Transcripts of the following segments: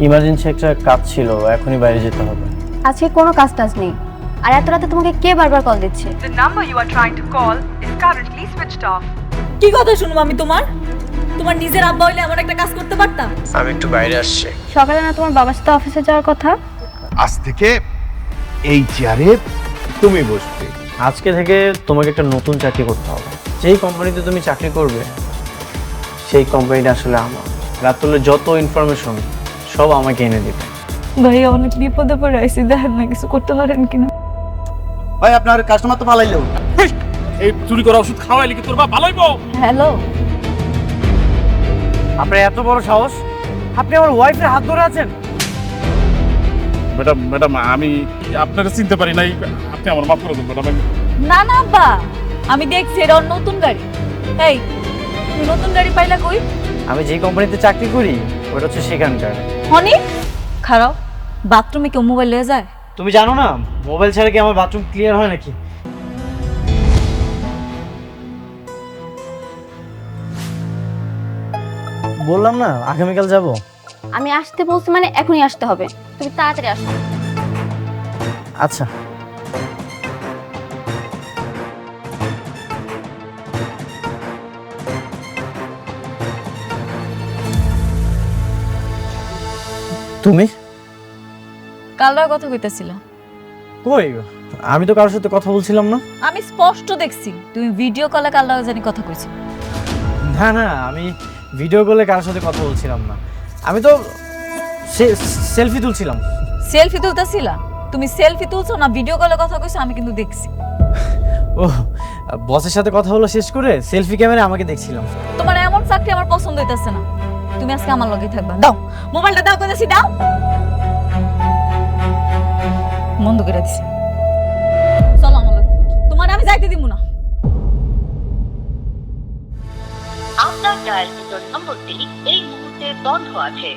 Emergency একটা কাজ ছিল, এখনই বাইরে যেতে হবে। আজকে কোনো কাজ টাজ নেই। আর এত রাতে তোমাকে কে বারবার কল দিচ্ছে? The number you are trying to call is currently switched off. কি কথা শুনবো আমি তোমার? তোমার নিজের আব্বা হইলে এমন একটা কাজ করতে পারতাম? আমি একটু বাইরে আসছি। সকালে না তোমার বাবার সাথে অফিসে যাওয়ার কথা? আজ থেকে এই চেয়ারে তুমি বসবে। আজকে থেকে তোমাকে একটা নতুন চাকরি করতে হবে। যেই কোম্পানিতে তুমি চাকরি করবে সেই কোম্পানিটা আসলে আমার। রাতুলে যত ইনফরমেশন সব আমাকে এনে দিবে। ভাই অনেক বিপদে পড়ে আইছি, দেখেন না কিছু করতে পারেন কিনা। ভাই আপনার কাস্টমার তো পালাইলো। এই চুরি করা ওষুধ খাওয়াইলি কি তোর বাপ ভালো হইবো? হ্যালো, আপনার এত বড় সাহস, আপনি আমার ওয়াইফের হাত ধরে আছেন? ম্যাডাম আমি আপনারা চিনতে পারি নাই, আপনি আমার মাফ করে দেন ম্যাডাম। না না আব্বা, আমি দেখছি এটা ওর নতুন গাড়ি। এই তুই নতুন গাড়ি পাইলা কই? আমি যেই কোম্পানিতে চাকরি করি ওটা হচ্ছে সেখানকার। হনি খারাপ, বাথরুমে কেউ মোবাইল লয়ে যায়? তুমি জানো না মোবাইল ছাড়া কি আমার বাথরুম ক্লিয়ার হয় নাকি? বললাম না আগামীকাল যাব। আমি আসতে বলছি মানে এখনই আসতে হবে। তুমি তাড়াতাড়ি আসো। আচ্ছা। তুমি কালরা কথা কইতাছিল। কই? আমি তো কারোর সাথে কথা বলছিলাম না। আমি স্পষ্ট দেখছি তুমি ভিডিও কলে কালরা জানি কথা কইছো। না না, আমি ভিডিও কলে কারোর সাথে কথা বলছিলাম না। আমি তো সেলফি তুলছিলাম। সেলফি তুলতেছিলা? তুমি সেলফি তুলছো না ভিডিও কলে কথা কইছো আমি কিন্তু দেখছি। ও বসের সাথে কথা হলো শেষ করে সেলফি ক্যামেরা আমাকে দেখছিলাম। তোমার এমন চাকরি আমার পছন্দ হইতাছে না। তুমি আজকে আমার লগেই থাকবা। দাও মোবাইলটা, দাও কইতাছি দাও। বন্ধ করে দিছি। চলো আমার লগে, তোমার আমি যাইতে দিব না। আপনার ডায়ালকৃত নম্বরটি এই মুহূর্তে বন্ধ আছে।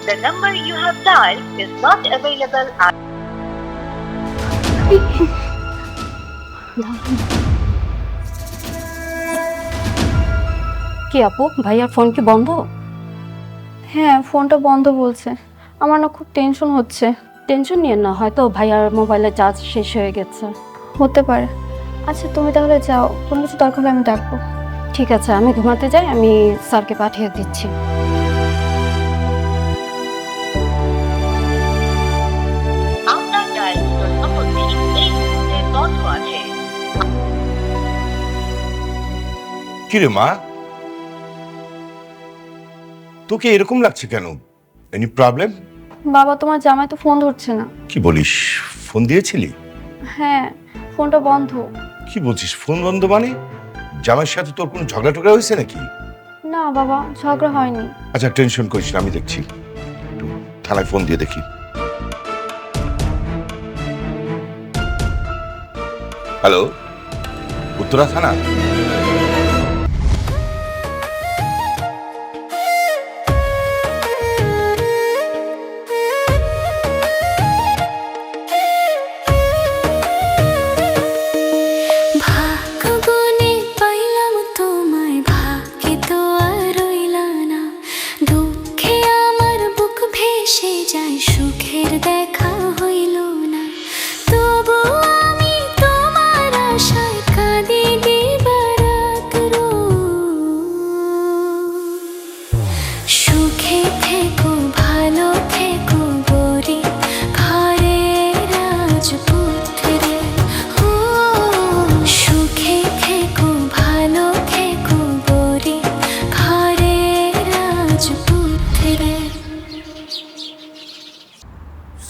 The number you have dialed is not available at কি আপু, ভাইয়ার ফোন কি বন্ধ? হ্যাঁ, ফোনটা বন্ধ বলছে। আমার না খুব টেনশন হচ্ছে। টেনশন নিয়ে না, হয়তো ভাইয়ার মোবাইলের চার্জ শেষ হয়ে গেছে, হতে পারে। আচ্ছা তুমি তাহলে যাও, কোনো কিছু দরকার হলে আমি ডাকবো। ঠিক আছে, আমি ঘুমাতে যাই, আমি স্যারকে পাঠিয়ে দিচ্ছি। আপনার ডায়ালকৃত নম্বরটি এই মুহূর্তে বন্ধ আছে। কিরে মা, তোকে এরকম লাগছে কেন? Any problem? বাবা, তোমার জামাই তো ফোন ধরছে না। কি বলিস, ফোন দিয়েছিলি? হ্যাঁ, ফোনটা বন্ধ। কি বলছিস ফোন বন্ধ মানে? জামাইয়ের সাথে তোর কোনো ঝগড়া টগড়া হয়েছে নাকি? না বাবা, ঝগড়া হয়নি। আচ্ছা টেনশন করিস না, আমি দেখছি। একটু থানায় ফোন দিয়ে দেখি। হ্যালো, উত্তরা থানা?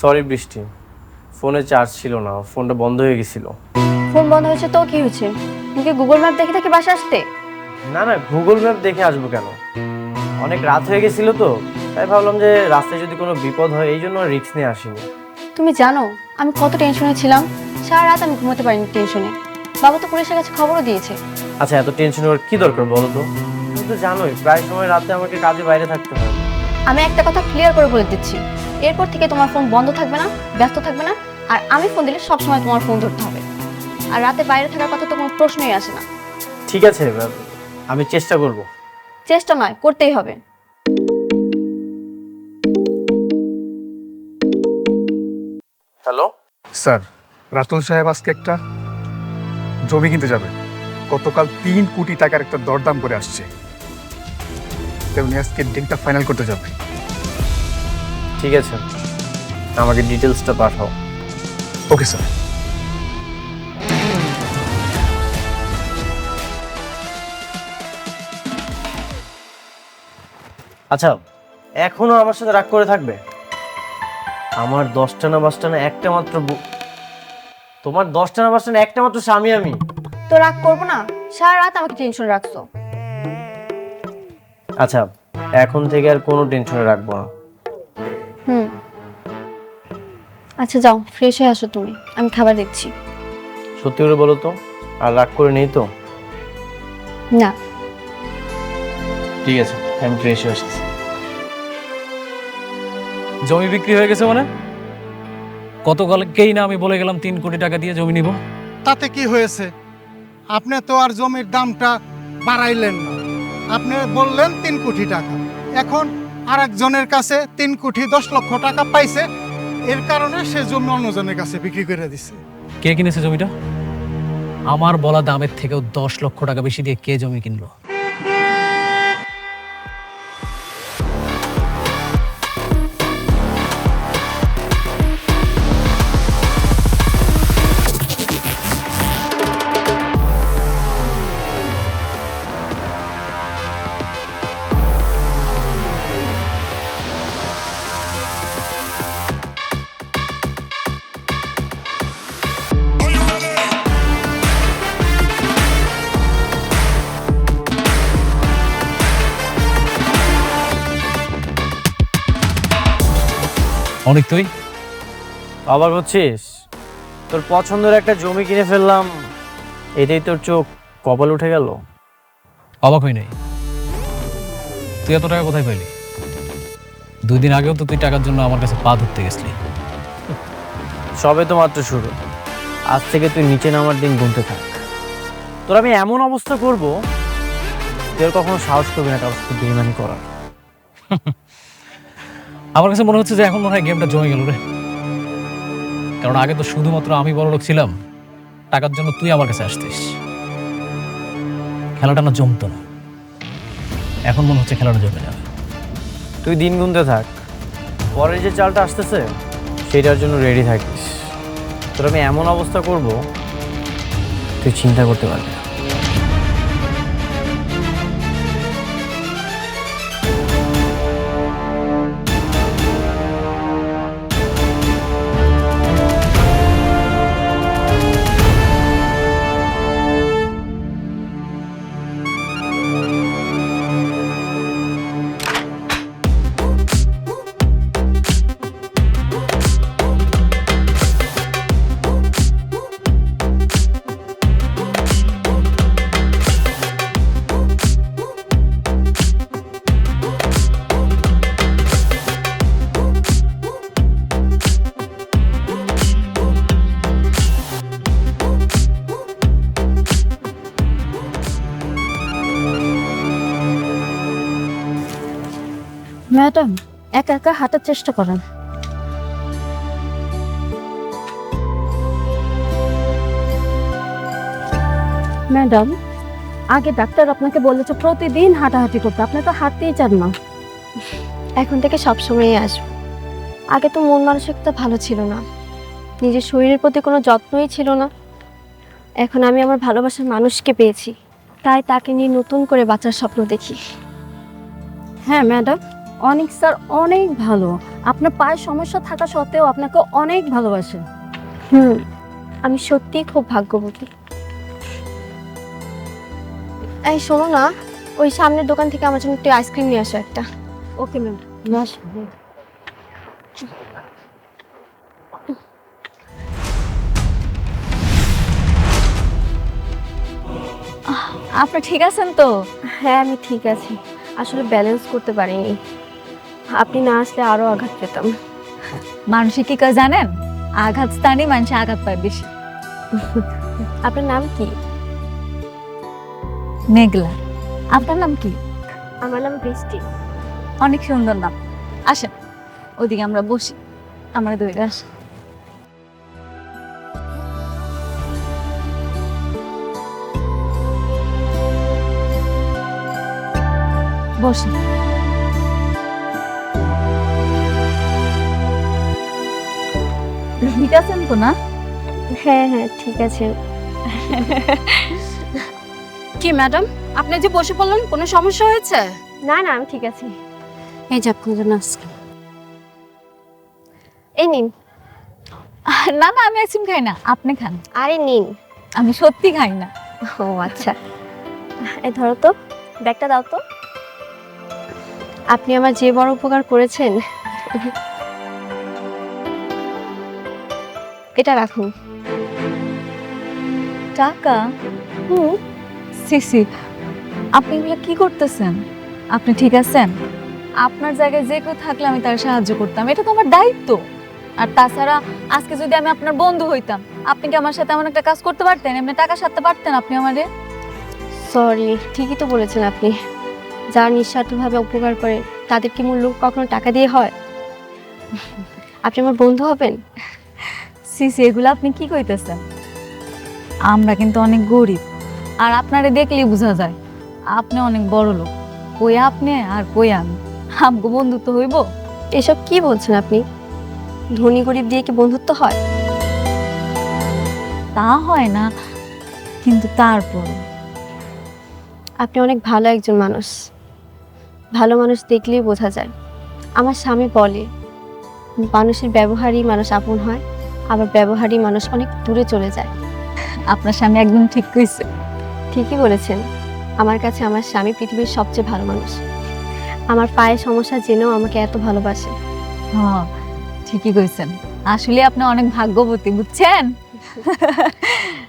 সরি বৃষ্টি, ফোনে চার্জ ছিল না, ফোনটা বন্ধ হয়ে গেছিল। ফোন বন্ধ হয়েছে তো কি হয়েছে? তুমি গুগল ম্যাপ দেখে দেখে বাসা আসতে? না না, গুগল ম্যাপ দেখে আসবো কেন? অনেক রাত হয়ে গেছিল তো, তাই ভাবলাম যে রাস্তায় যদি কোনো বিপদ হয় এই জন্য রিস্ক নিয়ে আসিনি। তুমি জানো আমি কত টেনশনে ছিলাম? সারা রাত আমি ঘুমাতে পারিনি টেনশনে। বাবা তো পুলিশের কাছে খবরও দিয়েছে। আচ্ছা এত টেনশন ওর কি দরকার বলো তো? তুমি তো জানোই প্রায় সময় রাতে আমাকে কাজে বাইরে থাকতে হয়। আমি একটা কথা ক্লিয়ার করে বলে দিচ্ছি, এরপর থেকে তোমার ফোন বন্ধ থাকবে না, ব্যস্ত থাকবে না, আর আমি ফোন দিলে সবসময় তোমার ফোন ধরতে হবে। আর রাতে বাইরে থাকার কথা তো কোনো প্রশ্নই আসে না। ঠিক আছে, আমি চেষ্টা করব। চেষ্টা নয়, করতেই হবে। হ্যালো, স্যার, রাতুল সাহেব আজকে একটা জমি কিনতে যাবে। গতকাল 3 কোটি টাকার একটা দরদাম করে আসছে। তেমনি আজকে ডিলটা ফাইনাল করতে যাবে। ঠিক আছে, আমাকে ডিটেলসটা পাঠাও। Okay sir. আচ্ছা, এখনো আমার সাথে রাগ করে থাকবে? আমার 10টা না 5টা না একটা মাত্র তোমার 10টা না 5টা না একটা মাত্র স্বামী আমি। তো রাগ করবো না? সারা রাত আমাকে টেনশন রাখছো। আচ্ছা, এখন থেকে আর কোনো টেনশনে রাখবো না। আচ্ছা যাও, ফ্রেশ হয়ে আসো তুমি, আমি খাবার দিচ্ছি। সত্যি করে বলো তো, আর রাগ করে নেই তো? না। ঠিক আছে, আমি ফ্রেশ হয়ে আসছি। জমি বিক্রি হয়ে গেছে মানে? গতকালকেই না আমি বলে গেলাম 3 কোটি টাকা দিয়ে জমি নিব। তাতে কি হয়েছে? আপনি তো আর জমির দামটা বাড়াইলেন না, আপনি বললেন 3 কোটি টাকা। এখন আরেকজনের কাছে 3 কোটি 10 লক্ষ টাকা পাইছে, এর কারণে সে জমি অন্যজনের কাছে বিক্রি করে দিছে। কে কিনেছে জমিটা? আমার বলা দামের থেকেও 10 লক্ষ টাকা বেশি দিয়ে কে জমি কিনলো? অনেক তুই অবাক হচ্ছিস? তোর পছন্দের একটা জমি কিনে ফেললাম, এটাই তোর চোখ কপাল উঠে গেল? অবাক হই নাই। তুই এত টাকা কোথায় পাইলি? 2 দিন আগেও তো তুই টাকার জন্য আমার কাছে পা ধরতে গেছিলি। সবে তো মাত্র শুরু। আজ থেকে তুই নিচে নামার দিন গুনতে থাক। তোর আমি এমন অবস্থা করব, তুই আর কখনো সাহস করবি না কারোর সাথে বেইমানি করার। আমার কাছে মনে হচ্ছে যে এখন মনে হয় গেমটা জমে গেল রে। কারণ আগে তো শুধুমাত্র আমি বড়লোক ছিলাম, টাকার জন্য তুই আমার কাছে আসতিস। খেলাটা না জমতো না, এখন মনে হচ্ছে খেলাটা জমে যাবে। তুই দিন গুনতে থাক, পরে যে চালটা আসতেছে সেটার জন্য রেডি থাকিস। তোর আমি এমন অবস্থা করব, তুই চিন্তা করতে পারবি না। ম্যাডাম, একা একা হাঁটার চেষ্টা করেন। ম্যাডাম, আগে ডাক্তার আপনাকে বলেছে প্রতিদিন হাঁটাহাঁটি করতে, আপনি তো হাঁটতেই চান না। এখন থেকে সবসময়ই আসবো। আগে তো মন মানসিকতা ভালো ছিল না, নিজের শরীরের প্রতি কোনো যত্নই ছিল না। এখন আমি আমার ভালোবাসার মানুষকে পেয়েছি, তাই তাকে নিয়ে নতুন করে বাঁচার স্বপ্ন দেখি। হ্যাঁ ম্যাডাম, অনেক স্যার অনেক ভালো। আপনার পায়ের সমস্যা থাকা সত্ত্বেও আপনাকে অনেক ভালোবাসে। আমি সত্যিই খুব ভাগ্যবতী। এই শোনো না, ওই সামনের দোকান থেকে আমার জন্য একটু আইসক্রিম নিয়ে আসো একটা। ওকে ম্যাম, নিয়ে আসবো। আপনি ঠিক আছেন তো? হ্যাঁ আমি ঠিক আছি, আসলে ব্যালেন্স করতে পারিনি। আপনি না আসলে আরো আঘাত পেতাম। মানুষে কি কয় জানেন? আঘাত স্থানে মানুষ আঘাত পায় বেশি। আপনার নাম কি? মেঘলা। আপনার নাম কি? আমার নাম বৃষ্টি। অনেক সুন্দর নাম। আসেন ওদিকে আমরা বসি, আমরা দুই আসেন। বসেন। ঠিক আছেন তো না? হ্যাঁ হ্যাঁ ঠিক আছে। কি ম্যাডাম, আপনি যে বসে পড়লেন, কোনো সমস্যা হয়েছে? না না, আমি ঠিক আছি। এই যে আপনার জন্য আইসক্রিম। এই নিন। না না, আমি আইসক্রিম খাই না, আপনি খান। আরে নিন। আমি সত্যি খাই না। ও আচ্ছা, এই ধরো তো, ব্যাগটা দাও তো। আপনি আমার যে বড় উপকার করেছেন, এটা রাখুন। টাকা? হুম। সিসি, আপনি এগুলো কি করতেছেন? আপনি ঠিক আছেন? আপনার জায়গায় যে কেউ থাকলে আমি তার সাহায্য করতাম, এটা তো আমার দায়িত্ব। আর তাছাড়া আজকে যদি আমি আপনার বন্ধু হইতাম, আপনি কি আমার সাথে এমন একটা কাজ করতে পারতেন? এমনি টাকা সাথে পারতেন আপনি আমারে? সরি, ঠিকই তো বলেছেন আপনি। যারা নিঃস্বার্থভাবে উপকার করে তাদের কি মূল্য কখনো টাকা দিয়ে হয়? আপনি আমার বন্ধু হবেন? সিসি, এগুলো আপনি কি কইতেছেন? আমরা কিন্তু অনেক গরিব, আর আপনারে দেখলেই বোঝা যায় আপনি অনেক বড় লোক। কই আপনি আর কই আমি, আমগো বন্ধুত্ব হইব? এসব কি বলছেন আপনি? ধনী গরিব দিয়ে কি বন্ধুত্ব হয়? তা হয় না, কিন্তু তারপর আপনি অনেক ভালো একজন মানুষ। ভালো মানুষ দেখলেই বোঝা যায়। আমার স্বামী বলে, মানুষের ব্যবহারই মানুষ আপন হয়, আবার ব্যবহারই মানুষ অনেক দূরে চলে যায়। আপনার স্বামী একদম ঠিক কইছে। ঠিকই বলেছেন। আমার কাছে আমার স্বামী পৃথিবীর সবচেয়ে ভালো মানুষ। আমার পায়ে সমস্যা জেনেও আমাকে এত ভালোবাসে। হ্যাঁ, ঠিকই কইছেন। আসলে আপনি অনেক ভাগ্যবতী, বুঝছেন?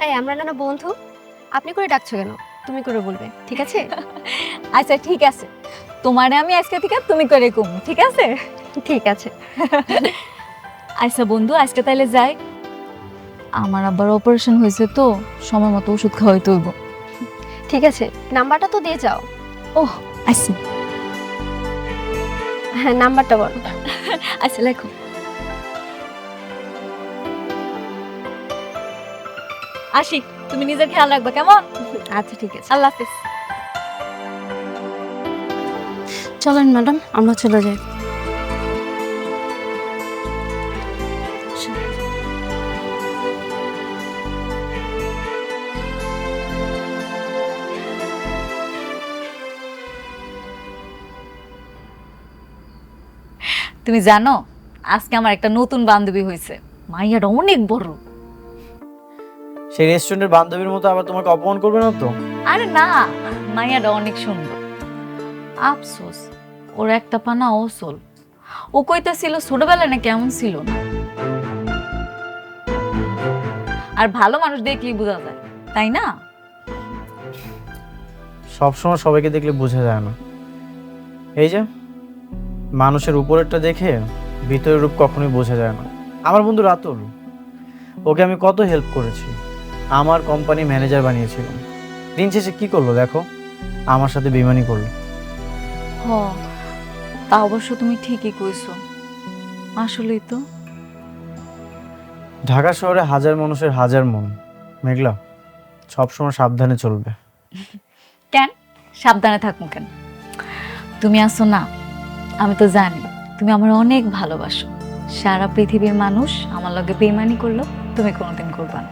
এই আমরা না বন্ধু, আপনি করে ডাকছো কেন? তুমি করে বলবে, ঠিক আছে? আচ্ছা ঠিক আছে, তোমারে আমি আজকে থেকে তুমি করে কম, ঠিক আছে? ঠিক আছে। আচ্ছা বন্ধু, আজকে তাইলে যাই। আমার আবার অপারেশন হয়েছে তো, সময় মতো ওষুধ খাওয়াইতে হইব। ঠিক আছে, নাম্বারটা তো দিয়ে যাও। ওহ আচ্ছা। হ্যাঁ, নাম্বারটা বলো। আচ্ছা লেখো। আসি, তুমি নিজের খেয়াল রাখবা, কেমন? আচ্ছা ঠিক আছে, আল্লাহ হাফেজ। চলেন ম্যাডাম, আমরা চলে যাই। তুমি জানো, আজকে আমার একটা নতুন বান্ধবী হয়েছে। মাইয়াটা অনেক বড়। সেই রেস্টুরেন্টের বান্ধবীর মতো আবার তোমাকে অপমান করবে না তো? আরে না, মাইয়াটা অনেক সুন্দর। আফসোস, ওর একটা পানা অসল। ও কইতেছিল ছোটবেলায় না কেমন ছিল না। আর ভালো মানুষ দেখলেই বোঝা যায়, তাই না? সবসময় সবাইকে দেখলে বোঝা যায় না। এই যে মানুষের উপরেরটা দেখে ভিতরের রূপ কখনোই বোঝা যায় না। আমার বন্ধু রাতুল, ওকে আমি কত হেল্প করেছি, আমার কোম্পানি ম্যানেজার বানিয়েছিলাম। দিন শেষে কি করলো দেখো, আমার সাথে বেইমানি করলো। হ, তা অবশ্য তুমি ঠিকই কইছো। আসলেই তো। ঢাকা শহরে হাজার মানুষের হাজার মন। মেঘলা, সবসময় সাবধানে চলবে। কেন সাবধানে থাকবো কেন? তুমি আসো না, আমি তো জানি তুমি আমার অনেক ভালোবাসো। সারা পৃথিবীর মানুষ আমার লগে বেইমানি করলো, তুমি কোনোদিন করবা না।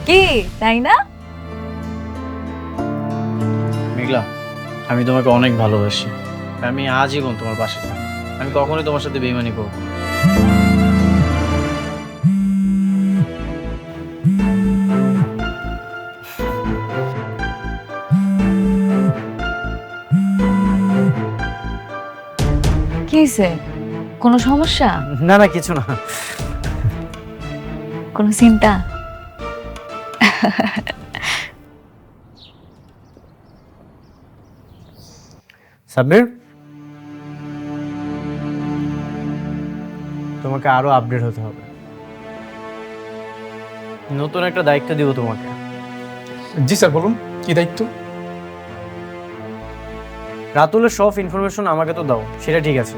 কি তাই না? মেঘলা, আমি তোমাকে অনেক ভালোবাসি। আমি আজীবন তোমার পাশে থাকবো। আমি কখনোই তোমার সাথে বেইমানি করবো না। কি হয়েছে? কোনো সমস্যা? না না, কিছু না। কোনো চিন্তা? সাব্বির, তোমাকে আরো আপডেট হতে হবে। নতুন একটা দায়িত্ব দিব তোমাকে। জি স্যার, বলুন কি দায়িত্ব? রাতুলের সব ইনফরমেশন আমাকে তো দাও, সেটা ঠিক আছে,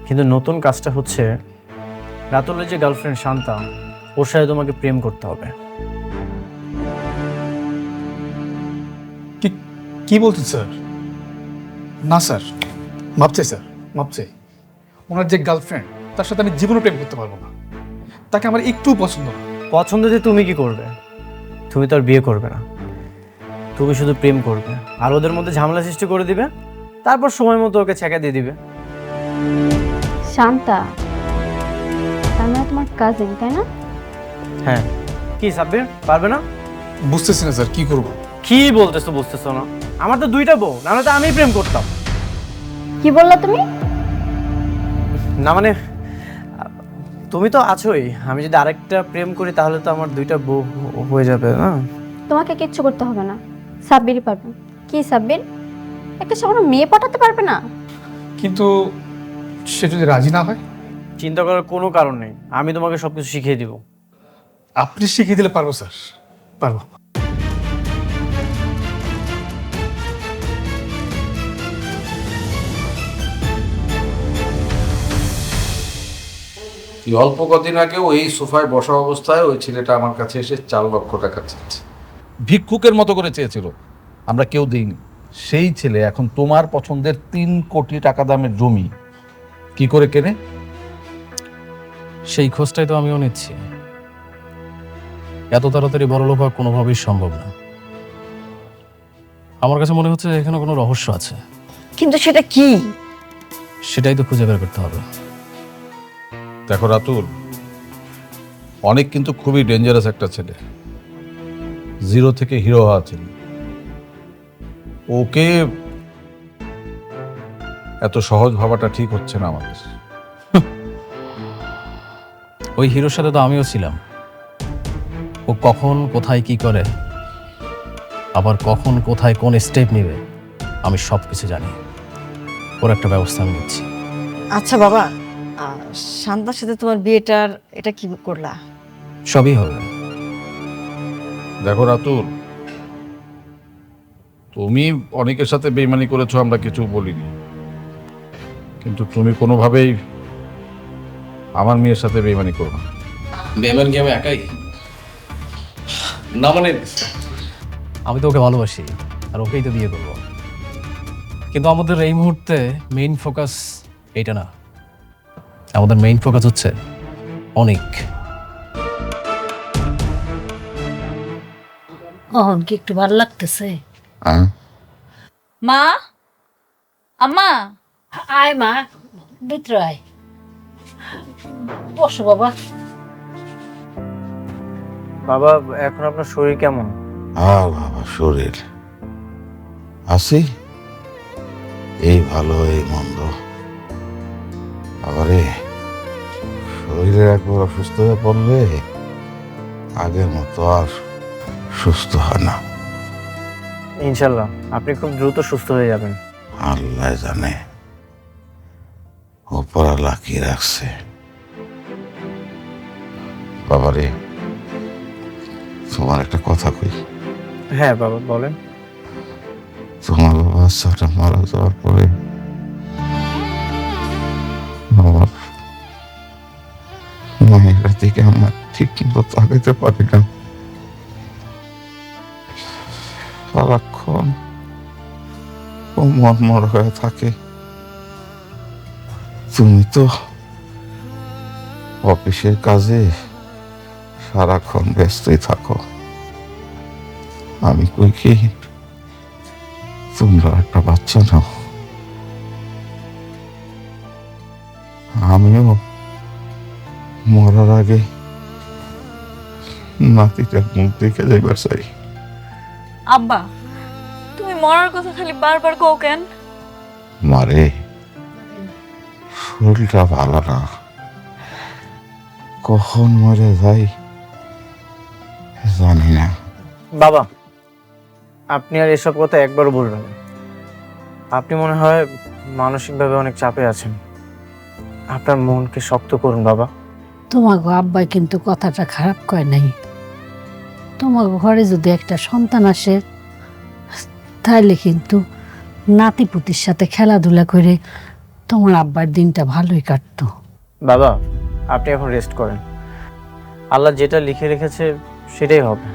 কিন্তু নতুন কাজটা হচ্ছে রাতুলের যে গার্লফ্রেন্ড শান্তা, ওর সাথে তোমাকে প্রেম করতে হবে। কি বলছেন স্যার? না স্যার, মাপ চাই স্যার, মাপ চাই। ওনার যে গার্লফ্রেন্ড, তার সাথে আমি জীবনে প্রেম করতে পারবো না। তাকে আমার একটু পছন্দ না। পছন্দ যে তুমি কি করবে? তুমি তো আর বিয়ে করবে না, তুমি শুধু প্রেম করবে আর ওদের মধ্যে ঝামেলা সৃষ্টি করে দিবে, তারপর সময় মতো ওকে ছেঁকা দিয়ে দিবে। শান্তা, তার মানে তোমার কাজিন, তাই না? হ্যাঁ। কি সাব্বির, পারবে না? বুঝতেছি না স্যার, কি করবো? কি বুঝতেছো না? আমার তো দুইটা বউ, নাহলে তো আমি প্রেম করতাম। কি বললা তুমি? না মানে তুমি তো আছোই, আমি যদি আরেকটা প্রেম করি তাহলে তো আমার দুইটা বউ হয়ে যাবে না? তোমাকে কিচ্ছু করতে হবে না, সাব্বিরই পারবে। কি সাব্বির, একটা সামান্য মেয়ে পটাতে পারবে না? কিন্তু সে যদি রাজি না হয়? চিন্তা করার কোনো কারণ নেই, আমি তোমাকে সবকিছু শিখিয়ে দিব। আপনি শিখিয়ে দিলে পারবো স্যার, পারবো। অল্প কদিন আগে ওই সোফায় বসা অবস্থায় ওই ছেলেটা আমার কাছে এসে 4 লক্ষ টাকা চেয়েছে। ভিক্ষুকের মতো করে চেয়েছিল, আমরা কেউ দিইনি। সেই ছেলে এখন তোমার পছন্দের 3 কোটি টাকা দামের জমি কি করে কেনে? সেই খোঁজটাই তো আমিও নিচ্ছি। এত তাড়াতাড়ি বড়লোক হওয়া কোনোভাবেই সম্ভব না। আমার কাছে মনে হচ্ছে এখানে কোনো রহস্য আছে। কিন্তু সেটা কি? সেটাই তো খুঁজে বের করতে হবে। দেখো রাতুল, অনেক কিন্তু খুবই ডেঞ্জারাস একটা ছেলে, 0 থেকে হিরো হওয়া ছেলে। ওকে এত সহজ ভাবাটা ঠিক হচ্ছে না আমাদের। ওই হিরোর সাথে তো আমিও ছিলাম। ও কখন কোথায় কি করে, আবার কখন কোথায় কোন স্টেপ নেবে, আমি সব কিছু জানি। ওর একটা ব্যবস্থা আমি নিচ্ছি। আচ্ছা বাবা, শান্তার সাথে তোমার বিয়েটার এটা কি করলা? সবই হবে। দেখো রাতুল, তুমি অনেকের সাথে বেইমানি করেছো, আমরা কিছু বলিনি, কিন্তু তুমি কোনোভাবেই আমার মেয়ের সাথে বেইমানি করো না। বেমান কি আমি একাই? না মানে আমি তো ওকে ভালোবাসি আর ওকেই তো বিয়ে করবো, কিন্তু আমাদের এই মুহূর্তে মেইন ফোকাস এইটা না। আমাদের মেইন ফোকাস হচ্ছে অনেক। অহন কি একটু ভালো লাগতেছে? হ্যাঁ, মা, আম্মা, আয় মা, ভিতরে আয়, বসো বাবা। বাবা, এখন আপনার শরীর কেমন? আর বাবা, শরীর আছি এই ভালো এই মন্দ। আবারে শরীরে একবার অসুস্থ হয়ে পড়লে আগের মতো আর সুস্থ হয় না। ইনশাল্লাহ আপনি খুব দ্রুত সুস্থ হয়ে যাবেন। আল্লাহ জানে ওপরালা কি রাখছে। বাবারে, তোমার একটা কথা কই। হ্যাঁ বাবা, বলেন। তোমার বাচ্চাটা মারা যাওয়ার পরে আমার মায়ের দিকে আমার ঠিক মতো তাকাইতে পারি না। সারাক্ষণ ও মনমর হয়ে থাকে। তুমি তো অফিসের কাজে সারাক্ষণ ব্যস্তই থাকো। আমি কই কি তোমরা একটা বাচ্চা নাও। আমিও মরার আগে নাতিটার মুখ দেখে যাইবার চাই। আব্বা, তুমি মরার কথা খালি বারবার কও কেন? মারে, শরীরটা ভালো না, কখন মরে যাই জানি না। বাবা, আপনি আর এসব কথা একবারও বলবেন না। আপনি মনে হয় মানসিকভাবে অনেক চাপে আছেন। আপনার মনকে শক্ত করুন বাবা। তোমাকে আব্বাই কিন্তু কথাটা খারাপ কয় নাই। তোমাকে ঘরে যদি একটা সন্তান আসে, তাহলে কিন্তু নাতিপুতির সাথে খেলাধুলা করে তোমার আব্বার দিনটা ভালোই কাটতো। বাবা, আপনি এখন রেস্ট করেন। আল্লাহ যেটা লিখে রেখেছে সেটাই হবে।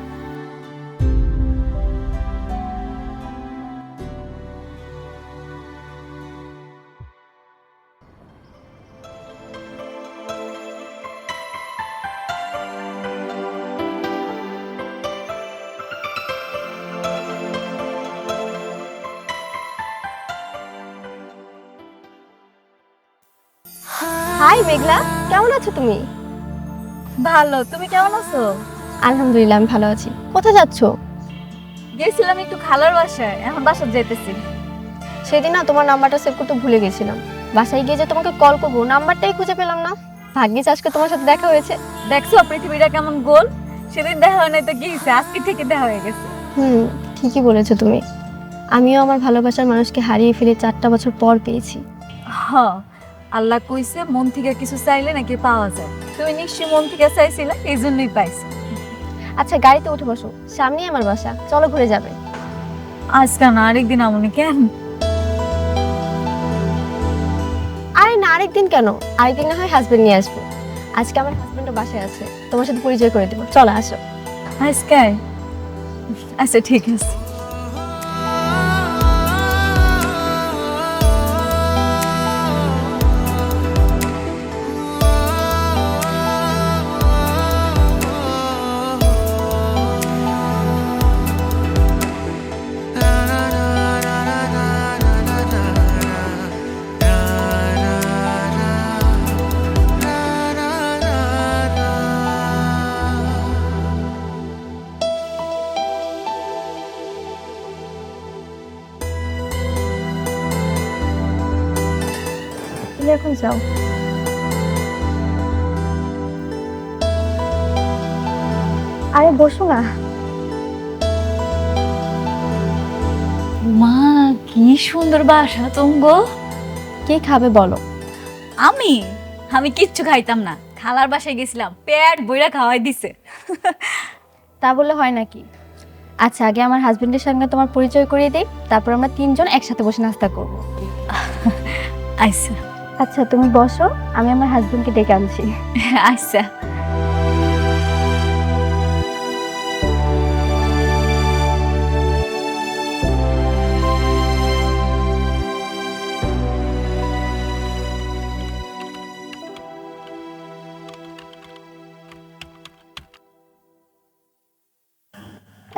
হাই মেঘলা, কেমন আছো তুমি? ভালো, তুমি কেমন আছো? আলহামদুলিল্লাহ, আমি ভালো আছি। কোথায় যাচ্ছো? গেছিলাম একটু খালার বাসায়, এখন বাসায় যেতেছি। সেদিন না তোমার নাম্বারটা সেভ করতে ভুলে গেছিলাম। বাসায় গিয়ে যে তোমাকে কল করবো, নাম্বারটাই খুঁজে পেলাম না। ভাগ্যিস আজকে তোমার সাথে দেখা হয়েছে। দেখছো পৃথিবীটা কেমন গোল, সেদিন দেখা হয় নাই তো কি হয়েছে, আজকে থেকে দেখা হয়ে গেছে। ঠিকই বলেছো তুমি। আমিও আমার ভালোবাসার মানুষকে হারিয়ে ফেলে 4টা বছর পর পেয়েছি। আল্লাহ কইছে মন থেকে কিছু চাইলে নাকি পাওয়া যায়। তুমি নিশ্চয়ই মন থেকে চাইছিলে, এই জন্যই পাইছো। আচ্ছা, গাড়িতে উঠে বসো, সামনেই আমার বাসা, চলো ঘুরে যাবে। আজকে না, আরেকদিন আমনি। কেন? আরে না, আরেকদিন কেন? আরেকদিন না হয় হাজবেন্ড নিয়ে আসবো। আজকে আমার হাজবেন্ডও বাসায় আছে, তোমার সাথে পরিচয় করে দেবো, চলো আসো। আজকে? আচ্ছা ঠিক আছে। তুমি এখন যাও। আরে বসো না। মা, কি সুন্দর বাসা তুমগো। কি খাবে বলো? আমি আমি কিচ্ছু খাইতাম না, খালার বাসায় গেছিলাম, পেট বইরা খাওয়াই দিছে। তা বললে হয় নাকি? আচ্ছা, আগে আমার হাজবেন্ডের সঙ্গে তোমার পরিচয় করিয়ে দেই, তারপর আমরা 3 জন একসাথে বসে নাস্তা করব। আচ্ছা আচ্ছা, তুমি বসো, আমি আমার হাজবেন্ডকে ডেকে আনছি। আচ্ছা।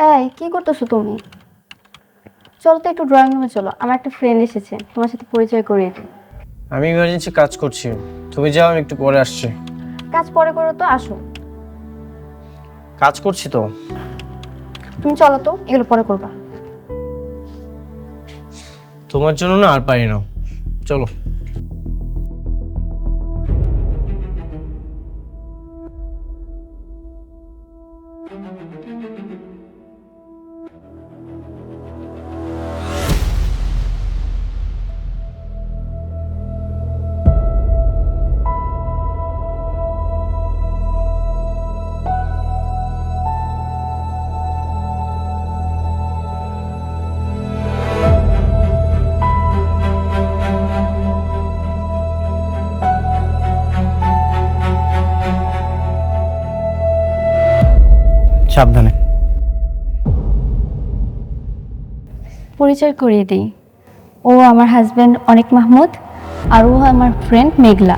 এই, কি করতেছো তুমি? চলো তো একটু ড্রয়িং রুমে চলো, আমার একটা ফ্রেন্ড এসেছে, তোমার সাথে পরিচয় করিয়ে দিই। আমি ইমার্জেন্সি কাজ করছি, তুমি যাও, আমি একটু পরে আসছি। কাজ পরে করো তো, আসো। কাজ করছি তো। তুমি চলো তো, এগুলো পরে করবা। তোমার জন্য না আর পারি না, চলো। সাবধানে। পরিচয় করিয়ে দিই, ও আমার হাজবেন্ড অনিক মাহমুদ, আর ও আমার ফ্রেন্ড মেঘলা।